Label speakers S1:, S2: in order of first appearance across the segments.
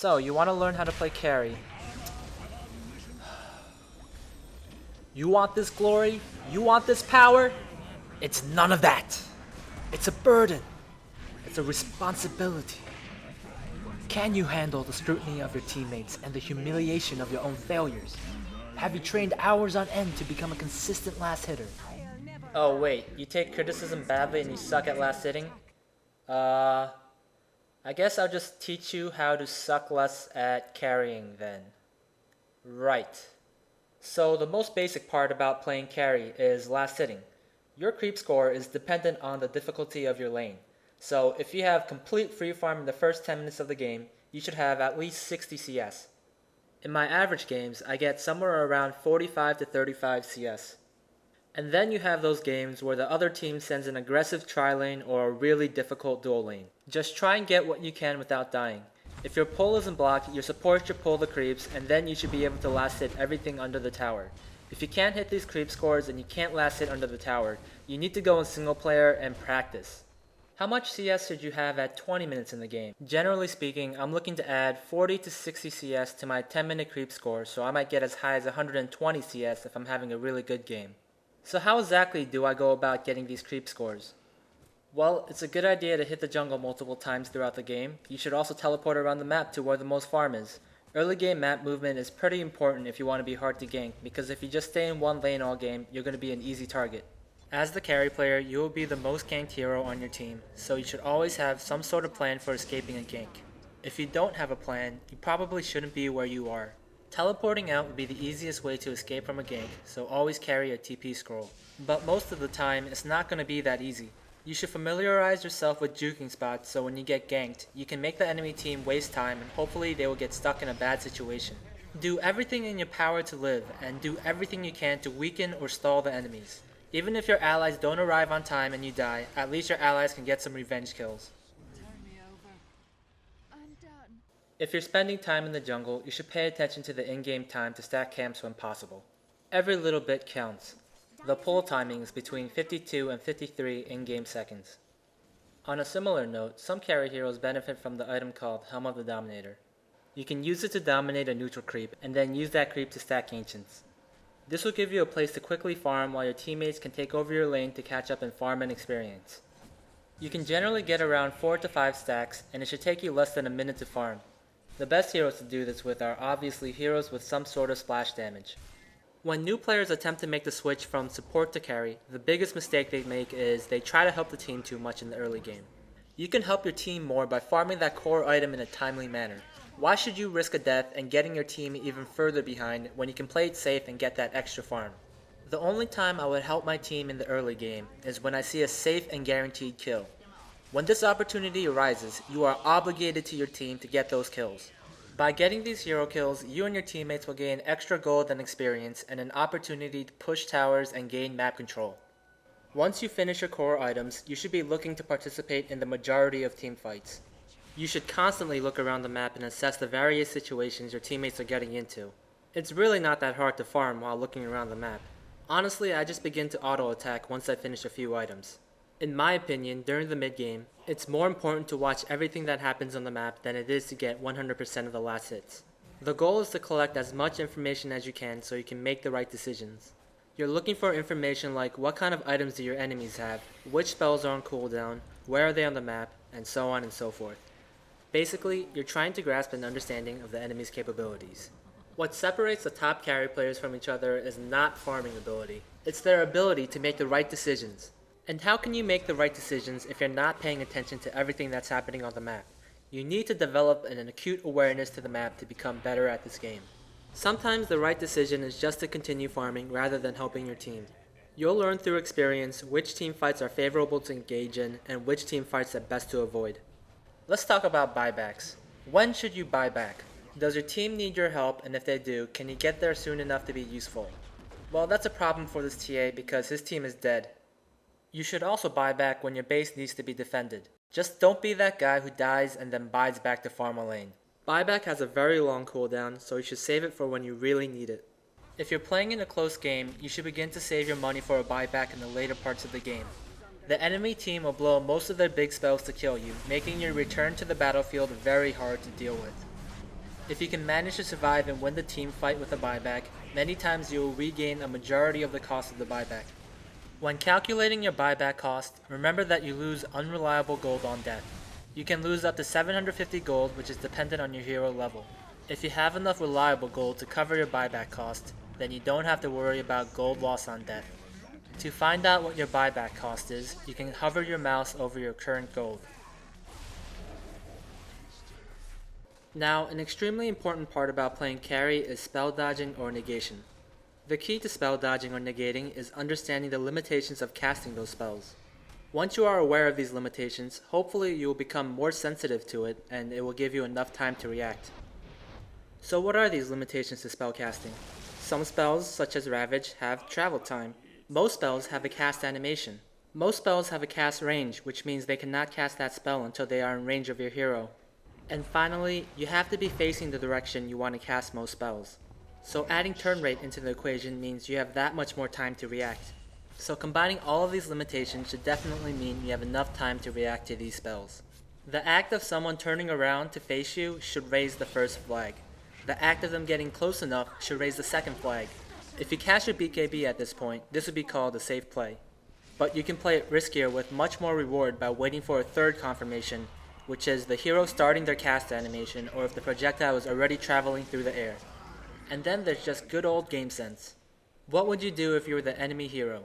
S1: So, you want to learn how to play carry. You want this glory? You want this power? It's none of that. It's a burden. It's a responsibility. Can you handle the scrutiny of your teammates and the humiliation of your own failures? Have you trained hours on end to become a consistent last hitter? Oh wait, you take criticism badly and you suck at last hitting? I guess I'll just teach you how to suck less at carrying then. Right. So the most basic part about playing carry is last hitting. Your creep score is dependent on the difficulty of your lane. So if you have complete free farm in the first 10 minutes of the game, you should have at least 60 CS. In my average games, I get somewhere around 45 to 35 CS. And then you have those games where the other team sends an aggressive tri-lane or a really difficult dual lane. Just try and get what you can without dying. If your pull isn't blocked, your support should pull the creeps, and then you should be able to last hit everything under the tower. If you can't hit these creep scores and you can't last hit under the tower, you need to go in single player and practice. How much CS should you have at 20 minutes in the game? Generally speaking, I'm looking to add 40 to 60 CS to my 10-minute creep score, so I might get as high as 120 CS if I'm having a really good game. So how exactly do I go about getting these creep scores? Well, it's a good idea to hit the jungle multiple times throughout the game. You should also teleport around the map to where the most farm is. Early game map movement is pretty important if you want to be hard to gank, because if you just stay in one lane all game, you're going to be an easy target. As the carry player, you will be the most ganked hero on your team, so you should always have some sort of plan for escaping a gank. If you don't have a plan, you probably shouldn't be where you are. Teleporting out would be the easiest way to escape from a gank, so always carry a TP scroll. But most of the time, it's not going to be that easy. You should familiarize yourself with juking spots so when you get ganked, you can make the enemy team waste time and hopefully they will get stuck in a bad situation. Do everything in your power to live, and do everything you can to weaken or stall the enemies. Even if your allies don't arrive on time and you die, at least your allies can get some revenge kills. If you're spending time in the jungle, you should pay attention to the in-game time to stack camps when possible. Every little bit counts. The pull timing is between 52 and 53 in-game seconds. On a similar note, some carry heroes benefit from the item called Helm of the Dominator. You can use it to dominate a neutral creep, and then use that creep to stack ancients. This will give you a place to quickly farm while your teammates can take over your lane to catch up in farm and experience. You can generally get around 4 to 5 stacks, and it should take you less than a minute to farm. The best heroes to do this with are obviously heroes with some sort of splash damage. When new players attempt to make the switch from support to carry, the biggest mistake they make is they try to help the team too much in the early game. You can help your team more by farming that core item in a timely manner. Why should you risk a death and getting your team even further behind when you can play it safe and get that extra farm? The only time I would help my team in the early game is when I see a safe and guaranteed kill. When this opportunity arises, you are obligated to your team to get those kills. By getting these hero kills, you and your teammates will gain extra gold and experience and an opportunity to push towers and gain map control. Once you finish your core items, you should be looking to participate in the majority of team fights. You should constantly look around the map and assess the various situations your teammates are getting into. It's really not that hard to farm while looking around the map. Honestly, I just begin to auto-attack once I finish a few items. In my opinion, during the mid-game, it's more important to watch everything that happens on the map than it is to get 100% of the last hits. The goal is to collect as much information as you can so you can make the right decisions. You're looking for information like what kind of items do your enemies have, which spells are on cooldown, where are they on the map, and so on and so forth. Basically, you're trying to grasp an understanding of the enemy's capabilities. What separates the top carry players from each other is not farming ability, it's their ability to make the right decisions. And how can you make the right decisions if you're not paying attention to everything that's happening on the map? You need to develop an acute awareness to the map to become better at this game. Sometimes the right decision is just to continue farming rather than helping your team. You'll learn through experience which team fights are favorable to engage in and which team fights are best to avoid. Let's talk about buybacks. When should you buy back? Does your team need your help, and if they do, can you get there soon enough to be useful? Well, that's a problem for this TA because his team is dead. You should also buy back when your base needs to be defended. Just don't be that guy who dies and then buys back to farm a lane. Buyback has a very long cooldown, so you should save it for when you really need it. If you're playing in a close game, you should begin to save your money for a buyback in the later parts of the game. The enemy team will blow most of their big spells to kill you, making your return to the battlefield very hard to deal with. If you can manage to survive and win the team fight with a buyback, many times you will regain a majority of the cost of the buyback. When calculating your buyback cost, remember that you lose unreliable gold on death. You can lose up to 750 gold, which is dependent on your hero level. If you have enough reliable gold to cover your buyback cost, then you don't have to worry about gold loss on death. To find out what your buyback cost is, you can hover your mouse over your current gold. Now, an extremely important part about playing carry is spell dodging or negation. The key to spell dodging or negating is understanding the limitations of casting those spells. Once you are aware of these limitations, hopefully you will become more sensitive to it and it will give you enough time to react. So what are these limitations to spell casting? Some spells, such as Ravage, have travel time. Most spells have a cast animation. Most spells have a cast range, which means they cannot cast that spell until they are in range of your hero. And finally, you have to be facing the direction you want to cast most spells. So adding turn rate into the equation means you have that much more time to react. So combining all of these limitations should definitely mean you have enough time to react to these spells. The act of someone turning around to face you should raise the first flag. The act of them getting close enough should raise the second flag. If you cast your BKB at this point, this would be called a safe play. But you can play it riskier with much more reward by waiting for a third confirmation, which is the hero starting their cast animation or if the projectile is already traveling through the air. And then there's just good old game sense. What would you do if you were the enemy hero?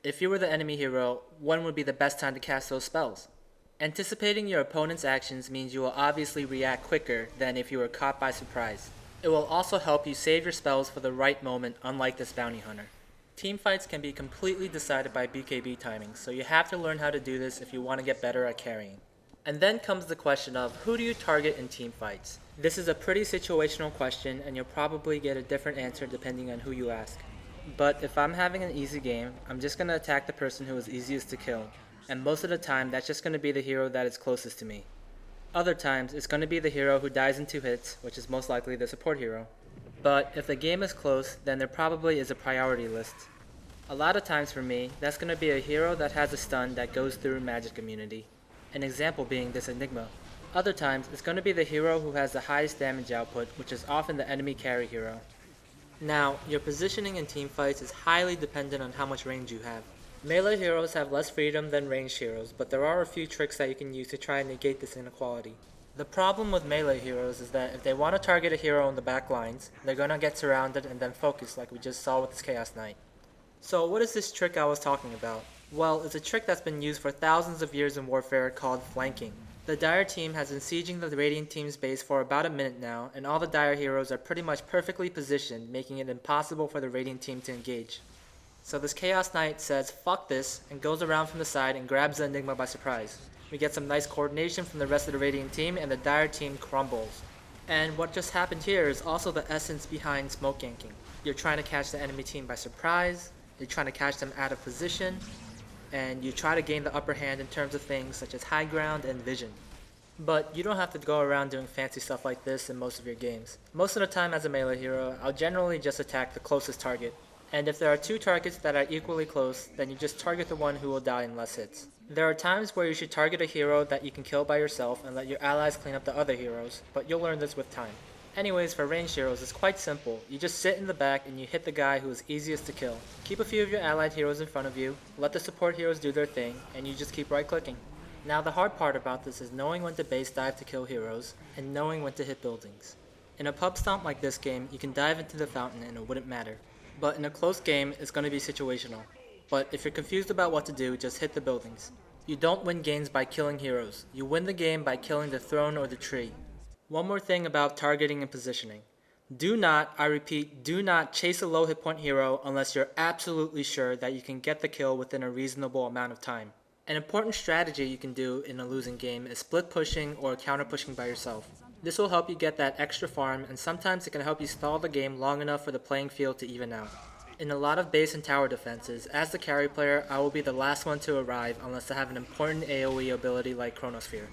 S1: If you were the enemy hero, when would be the best time to cast those spells? Anticipating your opponent's actions means you will obviously react quicker than if you were caught by surprise. It will also help you save your spells for the right moment, unlike this bounty hunter. Teamfights can be completely decided by BKB timing, so you have to learn how to do this if you want to get better at carrying. And then comes the question of who do you target in teamfights? This is a pretty situational question and you'll probably get a different answer depending on who you ask. But if I'm having an easy game, I'm just going to attack the person who is easiest to kill, and most of the time that's just going to be the hero that is closest to me. Other times it's going to be the hero who dies in 2 hits, which is most likely the support hero. But if the game is close, then there probably is a priority list. A lot of times for me, that's going to be a hero that has a stun that goes through magic immunity. An example being this Enigma. Other times, it's going to be the hero who has the highest damage output, which is often the enemy carry hero. Now, your positioning in teamfights is highly dependent on how much range you have. Melee heroes have less freedom than ranged heroes, but there are a few tricks that you can use to try and negate this inequality. The problem with melee heroes is that if they want to target a hero in the back lines, they're going to get surrounded and then focus like we just saw with this Chaos Knight. So what is this trick I was talking about? Well, it's a trick that's been used for thousands of years in Warfare called flanking. The Dire team has been sieging the Radiant team's base for about a minute now, and all the Dire heroes are pretty much perfectly positioned, making it impossible for the Radiant team to engage. So this Chaos Knight says, fuck this, and goes around from the side and grabs the Enigma by surprise. We get some nice coordination from the rest of the Radiant team, and the Dire team crumbles. And what just happened here is also the essence behind smoke ganking. You're trying to catch the enemy team by surprise, you're trying to catch them out of position, and you try to gain the upper hand in terms of things such as high ground and vision. But you don't have to go around doing fancy stuff like this in most of your games. Most of the time as a melee hero, I'll generally just attack the closest target. And if there are 2 targets that are equally close, then you just target the one who will die in less hits. There are times where you should target a hero that you can kill by yourself and let your allies clean up the other heroes, but you'll learn this with time. Anyways, for ranged heroes, it's quite simple. You just sit in the back and you hit the guy who is easiest to kill. Keep a few of your allied heroes in front of you, let the support heroes do their thing, and you just keep right clicking. Now the hard part about this is knowing when to base dive to kill heroes, and knowing when to hit buildings. In a pub stomp like this game, you can dive into the fountain and it wouldn't matter. But in a close game, it's going to be situational. But if you're confused about what to do, just hit the buildings. You don't win games by killing heroes. You win the game by killing the throne or the tree. One more thing about targeting and positioning. Do not, I repeat, do not chase a low hit point hero unless you're absolutely sure that you can get the kill within a reasonable amount of time. An important strategy you can do in a losing game is split pushing or counter pushing by yourself. This will help you get that extra farm, and sometimes it can help you stall the game long enough for the playing field to even out. In a lot of base and tower defenses, as the carry player, I will be the last one to arrive unless I have an important AoE ability like Chronosphere.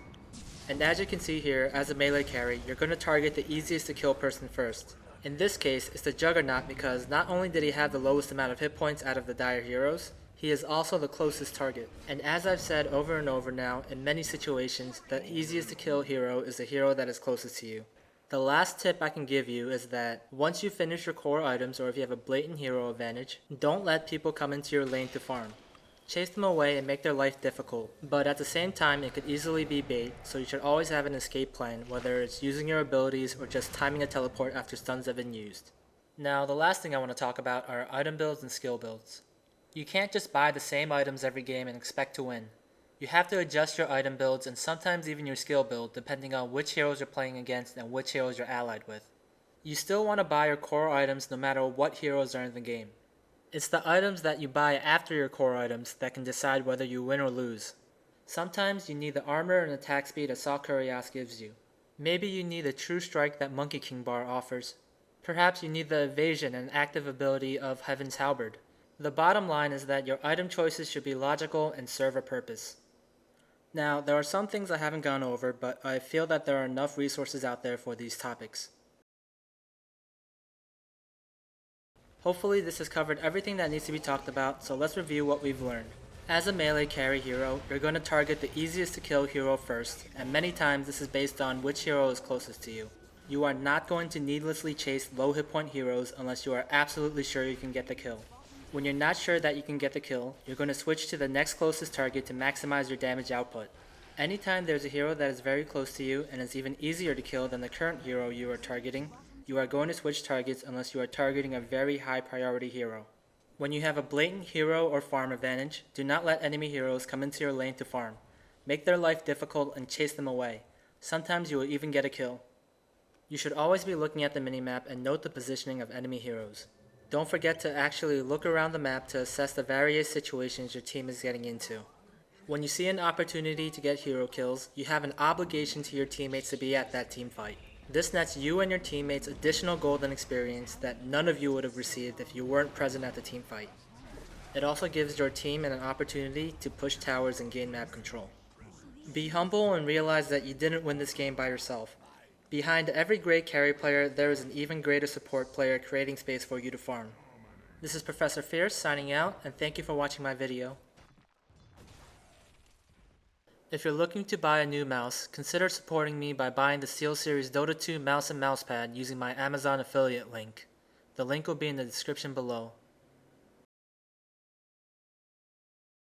S1: And as you can see here, as a melee carry, you're going to target the easiest to kill person first. In this case, it's the Juggernaut because not only did he have the lowest amount of hit points out of the Dire heroes, he is also the closest target. And as I've said over and over now, in many situations, the easiest to kill hero is the hero that is closest to you. The last tip I can give you is that once you finish your core items or if you have a blatant hero advantage, don't let people come into your lane to farm. Chase them away and make their life difficult, but at the same time it could easily be bait, so you should always have an escape plan, whether it's using your abilities or just timing a teleport after stuns have been used. Now the last thing I want to talk about are item builds and skill builds. You can't just buy the same items every game and expect to win. You have to adjust your item builds and sometimes even your skill build depending on which heroes you're playing against and which heroes you're allied with. You still want to buy your core items no matter what heroes are in the game. It's the items that you buy after your core items that can decide whether you win or lose. Sometimes you need the armor and attack speed that Saw Curios gives you. Maybe you need the true strike that Monkey King Bar offers. Perhaps you need the evasion and active ability of Heaven's Halberd. The bottom line is that your item choices should be logical and serve a purpose. Now, there are some things I haven't gone over, but I feel that there are enough resources out there for these topics. Hopefully this has covered everything that needs to be talked about, so let's review what we've learned. As a melee carry hero, you're going to target the easiest to kill hero first, and many times this is based on which hero is closest to you. You are not going to needlessly chase low hit point heroes unless you are absolutely sure you can get the kill. When you're not sure that you can get the kill, you're going to switch to the next closest target to maximize your damage output. Anytime there's a hero that is very close to you and is even easier to kill than the current hero you are targeting, you are going to switch targets unless you are targeting a very high priority hero. When you have a blatant hero or farm advantage, do not let enemy heroes come into your lane to farm. Make their life difficult and chase them away. Sometimes you will even get a kill. You should always be looking at the minimap and note the positioning of enemy heroes. Don't forget to actually look around the map to assess the various situations your team is getting into. When you see an opportunity to get hero kills, you have an obligation to your teammates to be at that team fight. This nets you and your teammates additional golden experience that none of you would have received if you weren't present at the team fight. It also gives your team an opportunity to push towers and gain map control. Be humble and realize that you didn't win this game by yourself. Behind every great carry player, there is an even greater support player creating space for you to farm. This is Professor Fierce signing out, and thank you for watching my video. If you're looking to buy a new mouse, consider supporting me by buying the SteelSeries Dota 2 mouse and mousepad using my Amazon affiliate link. The link will be in the description below.